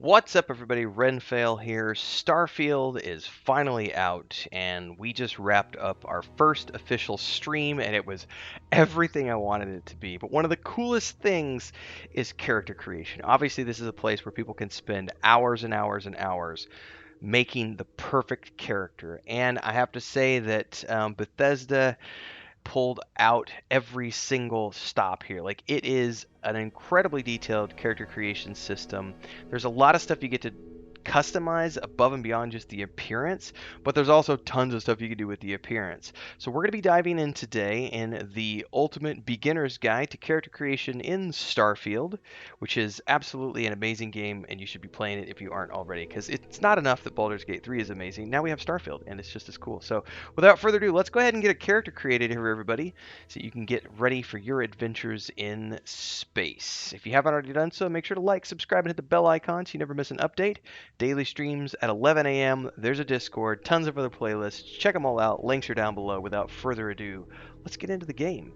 What's up, everybody? Renfail here. Starfield is finally out, and we just wrapped up our first official stream, and it was everything I wanted it to be. But one of the coolest things is character creation. Obviously, this is a place where people can spend hours and hours and hours making the perfect character. And I have to say that Bethesda pulled out every single stop here. Like, it is an incredibly detailed character creation system. There's a lot of stuff you get to customize above and beyond just the appearance, but there's also tons of stuff you can do with the appearance. So we're going to be diving in today in the ultimate beginner's guide to character creation in Starfield, which is absolutely an amazing game, and you should be playing it if you aren't already, because it's not enough that Baldur's Gate 3 is amazing. Now we have Starfield, and it's just as cool. So without further ado, let's go ahead and get a character created here, everybody, so you can get ready for your adventures in space. If you haven't already done so, make sure to like, subscribe, and hit the bell icon so you never miss an update. Daily streams at 11 a.m. There's a Discord, tons of other playlists. Check them all out. Links are down below. Without further ado, let's get into the game.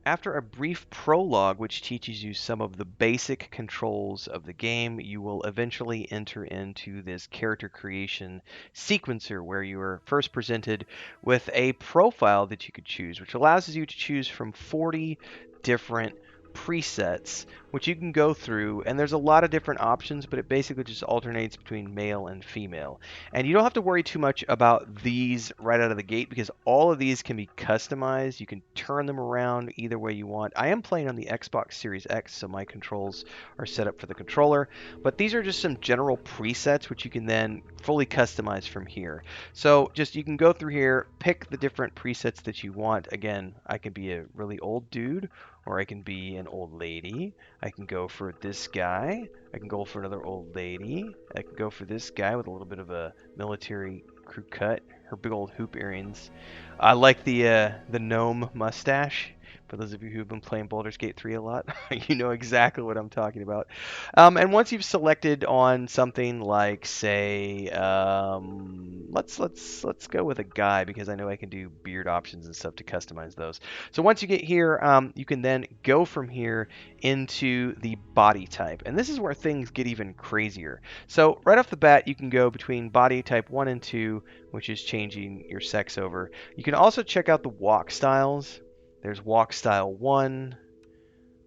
After a brief prologue which teaches you some of the basic controls of the game, you will eventually enter into this character creation sequencer where you are first presented with a profile that you could choose, which allows you to choose from 40 different presets which you can go through, and there's a lot of different options, but it basically just alternates between male and female. And you don't have to worry too much about these right out of the gate because all of these can be customized. You can turn them around either way you want. I am playing on the Xbox Series X, so my controls are set up for the controller, but these are just some general presets which you can then fully customize from here. So just you can go through here, pick the different presets that you want. Again, I can be a really old dude, or I can be an old lady. I can go for this guy. I can go for another old lady. I can go for this guy with a little bit of a military crew cut. Her big old hoop earrings. I like the gnome mustache. For those of you who've been playing Baldur's Gate 3 a lot, you know exactly what I'm talking about. And once you've selected on something like, say, let's go with a guy because I know I can do beard options and stuff to customize those. So once you get here, you can then go from here into the body type, and this is where things get even crazier. So right off the bat, you can go between body type 1 and 2, which is changing your sex over. You can also check out the walk styles. There's walk style 1,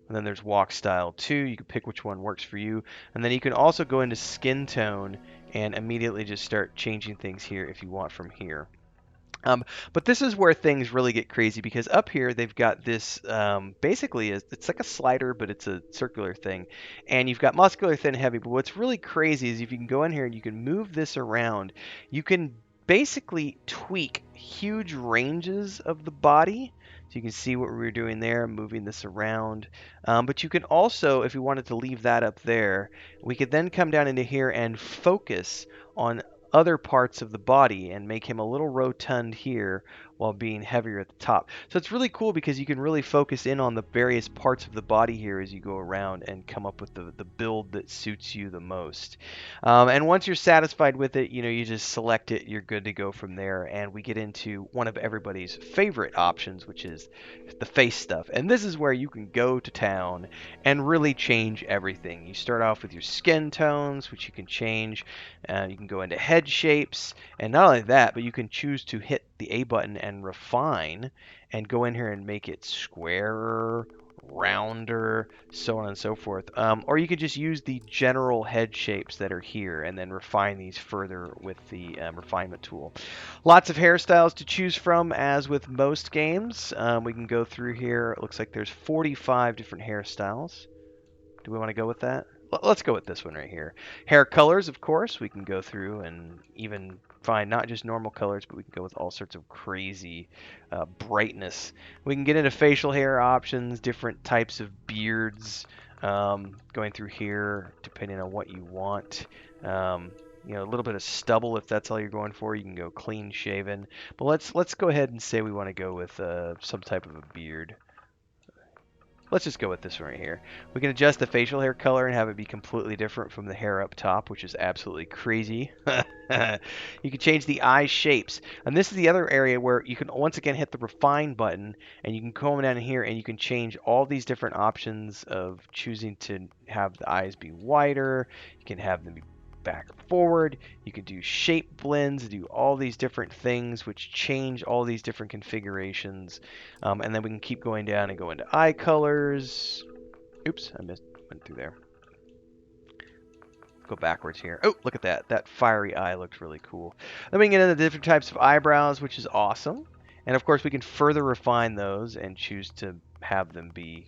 and then there's walk style 2. You can pick which one works for you. And then you can also go into skin tone and immediately just start changing things here if you want from here. But this is where things really get crazy because up here they've got this basically it's like a slider, but it's a circular thing. And you've got muscular, thin, heavy. But what's really crazy is if you can go in here and you can move this around, you can basically tweak huge ranges of the body. So you can see what we were doing there, moving this around. But you can also, if we wanted to leave that up there, we could then come down into here and focus on other parts of the body and make him a little rotund here while being heavier at the top. So it's really cool because you can really focus in on the various parts of the body here as you go around and come up with the build that suits you the most. And once you're satisfied with it, you just select it, you're good to go from there. And we get into one of everybody's favorite options, which is the face stuff. And this is where you can go to town and really change everything. You start off with your skin tones, which you can change. You can go into head shapes, and not only that, but you can choose to hit the A button and refine and go in here and make it squarer, rounder, so on and so forth. Or you could just use the general head shapes that are here and then refine these further with the refinement tool. Lots of hairstyles to choose from, as with most games. We can go through here. It looks like there's 45 different hairstyles. Do we want to go with that? Let's go with this one right here. Hair colors, of course. We can go through and even find not just normal colors, but we can go with all sorts of crazy brightness. We can get into facial hair options, different types of beards, going through here depending on what you want. A little bit of stubble if that's all you're going for. You can go clean shaven. But let's go ahead and say we want to go with some type of a beard. Let's just go with this one right here. We can adjust the facial hair color and have it be completely different from the hair up top, which is absolutely crazy. You can change the eye shapes. And this is the other area where you can once again hit the refine button and you can come down here and you can change all these different options of choosing to have the eyes be wider. You can have them be back or forward. You can do shape blends, do all these different things which change all these different configurations. And then we can keep going down and go into eye colors. Oops, went through there. Go backwards here. Oh, look at that. That fiery eye looked really cool. Then we can get into the different types of eyebrows, which is awesome. And of course, we can further refine those and choose to have them be,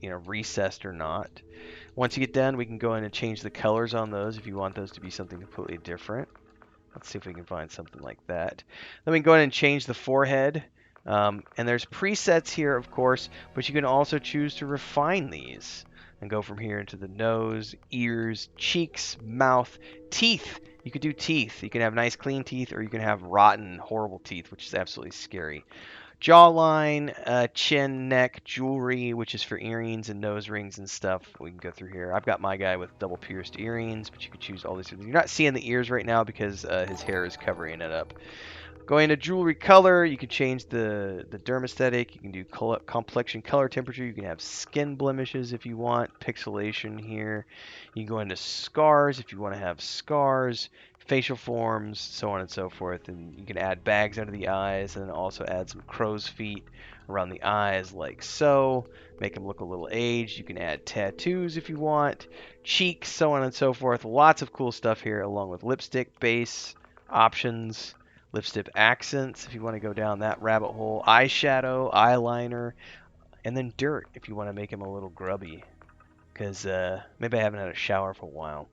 recessed or not. Once you get done, we can go in and change the colors on those if you want those to be something completely different. Let's see if we can find something like that. Then we can go in and change the forehead. And there's presets here, of course, but you can also choose to refine these and go from here into the nose, ears, cheeks, mouth, teeth. You could do teeth. You can have nice clean teeth, or you can have rotten, horrible teeth, which is absolutely scary. Jawline, chin, neck, jewelry, which is for earrings and nose rings and stuff. We can go through here. I've got my guy with double pierced earrings, but you could choose all these things. You're not seeing the ears right now because his hair is covering it up. Going to jewelry color, you can change the dermaesthetic. You can do complexion, color, temperature. You can have skin blemishes if you want. Pixelation here. You can go into scars if you want to have scars. Facial forms, so on and so forth. And you can add bags under the eyes and then also add some crow's feet around the eyes like so. Make them look a little aged. You can add tattoos if you want. Cheeks, so on and so forth. Lots of cool stuff here along with lipstick, base, options. Lipstick accents if you want to go down that rabbit hole, eyeshadow, eyeliner, and then dirt if you want to make him a little grubby, because maybe I haven't had a shower for a while.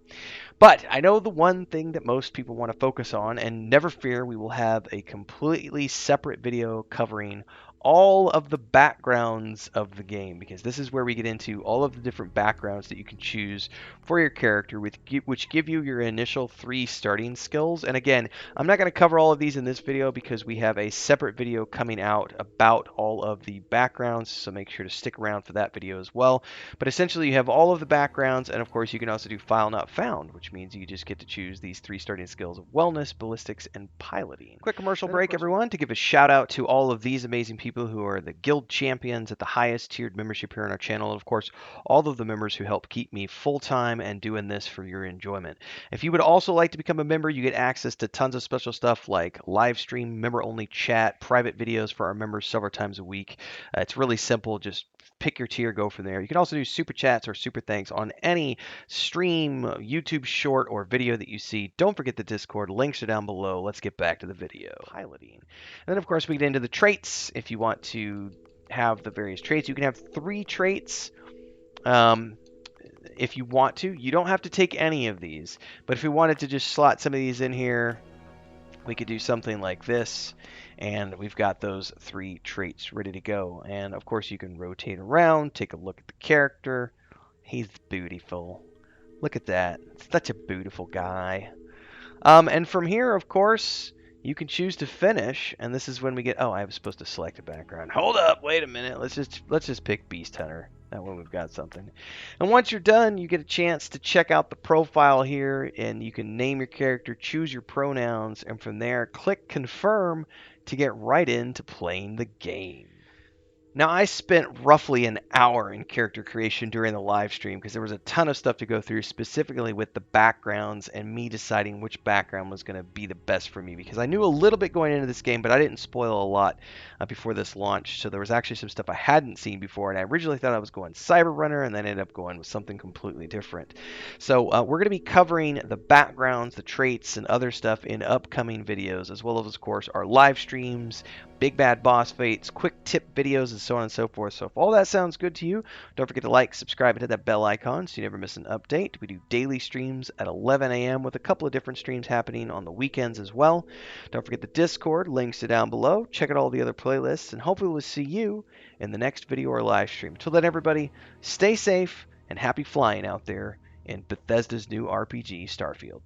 But I know the one thing that most people want to focus on, and never fear, we will have a completely separate video covering all of the backgrounds of the game, because this is where we get into all of the different backgrounds that you can choose for your character, which give you your initial 3 starting skills. And again, I'm not going to cover all of these in this video because we have a separate video coming out about all of the backgrounds, so make sure to stick around for that video as well. But essentially you have all of the backgrounds, and of course you can also do file not found, which means you just get to choose these 3 starting skills of wellness, ballistics, and piloting. Quick commercial break, everyone, to give a shout out to all of these amazing people who are the guild champions at the highest tiered membership here on our channel, and of course all of the members who help keep me full-time and doing this for your enjoyment. If you would also like to become a member, you get access to tons of special stuff like live stream, member-only chat, private videos for our members several times a week. It's really simple. Just pick your tier, go from there. You can also do super chats or super thanks on any stream, YouTube short, or video that you see. Don't forget the Discord. Links are down below. Let's get back to the video. Piloting. And then, of course, we get into the traits. If you want to have the various traits, you can have 3 traits. If you want to, you don't have to take any of these. But if we wanted to just slot some of these in here, we could do something like this, and we've got those 3 traits ready to go. And of course you can rotate around, take a look at the character. He's beautiful. Look at that. Such a beautiful guy. And from here, of course, you can choose to finish, and this is when we get, oh, I was supposed to select a background. Hold up, wait a minute. Let's just pick Beast Hunter. That way we've got something. And once you're done, you get a chance to check out the profile here, and you can name your character, choose your pronouns, and from there, click confirm to get right into playing the game. Now, I spent roughly an hour in character creation during the live stream because there was a ton of stuff to go through, specifically with the backgrounds and me deciding which background was going to be the best for me, because I knew a little bit going into this game, but I didn't spoil a lot before this launch. So there was actually some stuff I hadn't seen before, and I originally thought I was going Cyber Runner, and then ended up going with something completely different. So we're going to be covering the backgrounds, the traits, and other stuff in upcoming videos, as well as, of course, our live streams, big bad boss fights, quick tip videos, and so on and so forth. So if all that sounds good to you, don't forget to like, subscribe, and hit that bell icon so you never miss an update. We do daily streams at 11 a.m. with a couple of different streams happening on the weekends as well. Don't forget the Discord, links are down below. Check out all the other playlists, and hopefully we'll see you in the next video or live stream. Till then, everybody, stay safe and happy flying out there in Bethesda's new RPG, Starfield.